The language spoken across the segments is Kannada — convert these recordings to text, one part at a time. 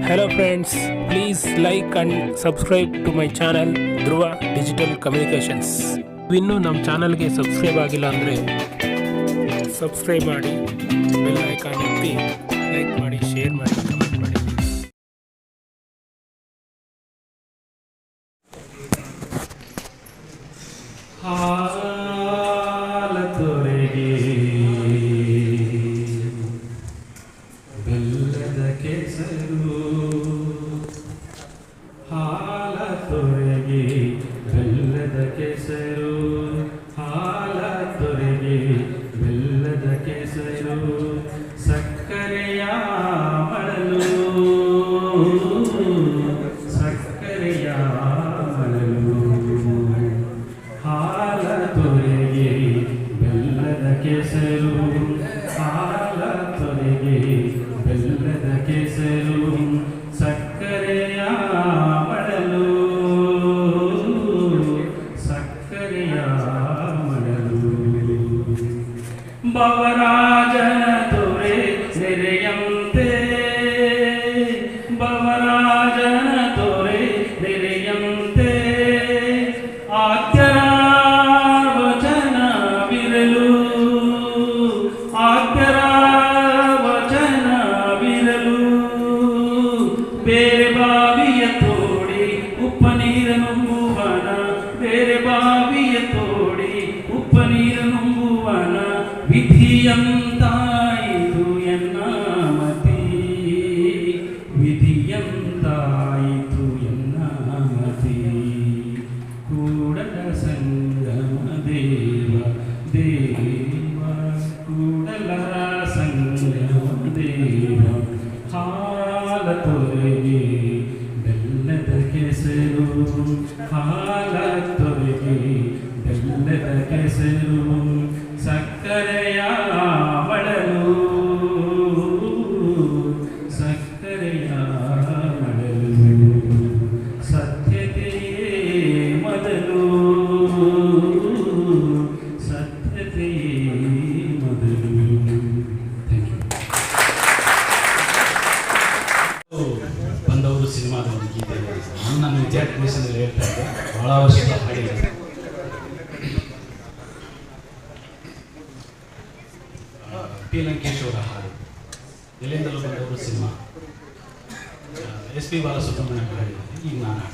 Hello friends, please like and subscribe to my channel Dhruva Digital Communications. ಇನ್ನೂ ನಮ್ಮ ಚಾನಲ್ಗೆ ಸಬ್ಸ್ಕ್ರೈಬ್ ಆಗಿಲ್ಲ ಅಂದರೆ ಸಬ್ಸ್ಕ್ರೈಬ್ ಮಾಡಿ, ಬೆಲ್ ಐಕಾನ್ ಒತ್ತಿ, ಲೈಕ್ ಮಾಡಿ, ಶೇರ್ ಮಾಡಿ, ಕಮೆಂಟ್ ಮಾಡಿ. ಹಾಲ ತೊರೆಗೆ ಬೆಲ್ಲದ ಕೆಸರು, ಹಾಲ ತೊರೆಗೆ ಬೆಲ್ಲದ ಕೆಸರು, ಹಾಲ ತೊರೆಗೆ ಬೆಲ್ಲದ ಕೆಸರು, ಸಕ್ಕರೆಯ ಮಳಲು, ಸಕ್ಕರೆಯ ಮಳಲು, ಹಾಲ ತೊರೆಗೆ ಬೆಲ್ಲದ ಕೆಸರು, ಹಾಲ ತೊರೆಗೆ ಬೆಲ್ಲದ ಕೆಸರು, ಸಕ್ಕರೆಯ ಮಳಲು, ಸಕ್ಕರೆಯ ಮಳಲು. ಭವರಾಜನ ತೊರೆ ನೆರೆಯಂತೆ, ಭವರಾಜನ ತೊರೆ ನೆರೆಯಂತೆ, ಆದ್ಯರ ವಚನವಿರಲು, ಆದ್ಯರ ವಚನವಿರಲು, ಬೇರೆ ಬಾವಿಯ ತೋಡಿ ಉಪ್ಪ ನೀರನುಂಬುವನ, ಬೇರೆ ಬಾವಿಯ ತೋಡಿ ಉಪ್ಪ ನೀರನುಂಬುವನ, ವಿಧಿಯಂತಾಯಿತು ಎನ್ನ ಮತಿ, ವಿಧಿಯಂತಾಯಿತು ಎನ್ನ ಮತಿ. ಕೂಡಲ ಸಂಗಮ ದೇವ ದೇವ, ಕೂಡಲ ಸಂಗಮ ದೇವ, ಹಾಲ ತೊರೆಗೆ ಬೆಲ್ಲದ ಕೆಸರು, ಹಾಲ ತೊರೆಗೆ ಬೆಲ್ಲದ ಕೆಸರು, ಸಕ್ಕರೆಯ ಮಳಲು, ಸಕ್ಕರೆಯ ಮಳಲು, ಸತ್ಯತೆಯೇ ಮೊದಲು, ಸತ್ಯತೆಯೇ ಮೊದಲು. ಬಂದವರು ಸಿನಿಮಾದ ಒಂದು ಗೀತೆ ಇದೆ. ನನ್ನ ವಿದ್ಯಾರ್ಥಿ ದೇಶದಲ್ಲಿ ಹೇಳ್ತಾ ಇದ್ದೆ, ಬಹಳ ವರ್ಷದ ಹಾಡಿದೆ. ಪಿ ಲಂಕೇಶ್ ಅವರ ಹಾಡು, ಎಲ್ಲಿಂದಲೂ ಬಂದವರು ಸಿನಿಮಾ, SP ಬಾಲಸುಬ್ರಹ್ಮಣ್ಯ ಹಾಡಿದ್ದಾರೆ. ಈಗ ನಾನು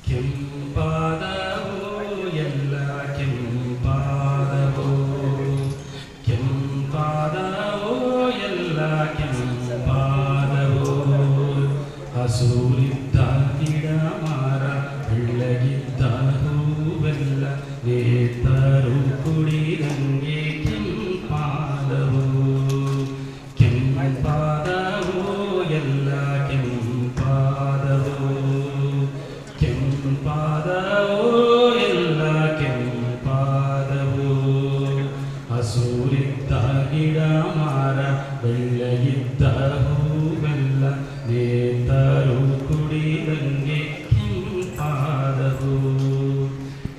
ಕೆಂಪಾದವೋ ಎಲ್ಲ ಕೆಂಪಾದವೋ, ಕೆಂಪಾದವೋ ಎಲ್ಲ ಕೆಂಪಾದವೋ, ಹಸೂರಿದ್ದ ಗಿಡ ಮರ ಬೆಳ್ಳಗಿದ್ದ ಹೂವೆಲ್ಲ, ನೇತರು ಕುಡಿದಂಗೆ ಕೆಂಪಾದವೋ, ಕೆಂಪಾದವೋ ಎಲ್ಲ ಕೆಂಪಾದವೋ, ಕೆಂಪಾದವೋ ಎಲ್ಲ ಕೆಂಪಾದವೋ, ಹಸೂರಿದ್ದ ಗಿಡ ಮರ ಬೆಳ್ಳಗಿದ್ದ ಹೂವೆಲ್ಲ, ನೇತರು ಕುಡಿದಂಗೆ ಕೆಂಪಾದವೋ,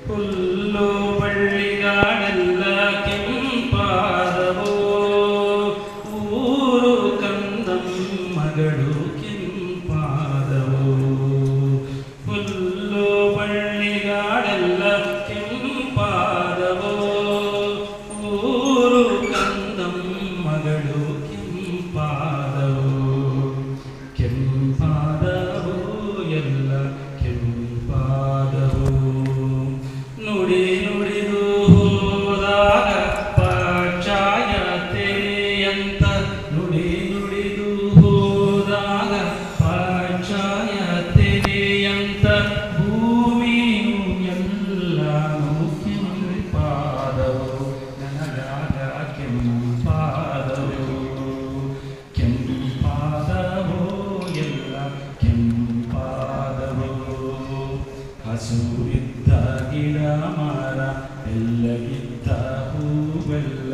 ಹುಲ್ಲು ಬಳ್ಳಿಗಾಡೆಲ್ಲ ಕೆಂಪಾದವೋ, ಊರು ಕಂದಮ್ಮಗಳು ಕೆಂಪಾದವೋ, ಹುಲ್ಲು ಬಳ್ಳಿಗಾಡೆಲ್ಲ ಕೆಂಪಾದವೋ, ಊರು ಕಂದಮ್ಮಗಳು ಕೆಂಪಾದವೋ, ಕೆಂಪಾದವೋ ಎಲ್ಲ ಕೆಂಪಾದವೋ. ನುಡಿ ನುಡಿದು ಹೋದಾಗ ಪಾಚಾಯತೆಯಂತ, ನುಡಿ ನುಡಿದು ಹೋದಾಗ ಪಾಚಾಯತೆಯಂತ, ಭೂಮಿಯು ಎಲ್ಲನೂ ಕೆಂಪಾದವೋ, ನನಗಾಗ ಕೆಂಪಾದವೋ, ಕೆಂಪಾದವೋ ಎಲ್ಲ ಕೆಂಪಾದವೋ, ಹಸೂರಿದ್ದ ಗಿಡ ಮರ ಬೆಲ್ಲಗಿದ್ದ ಹೂವೆಲ್ಲ,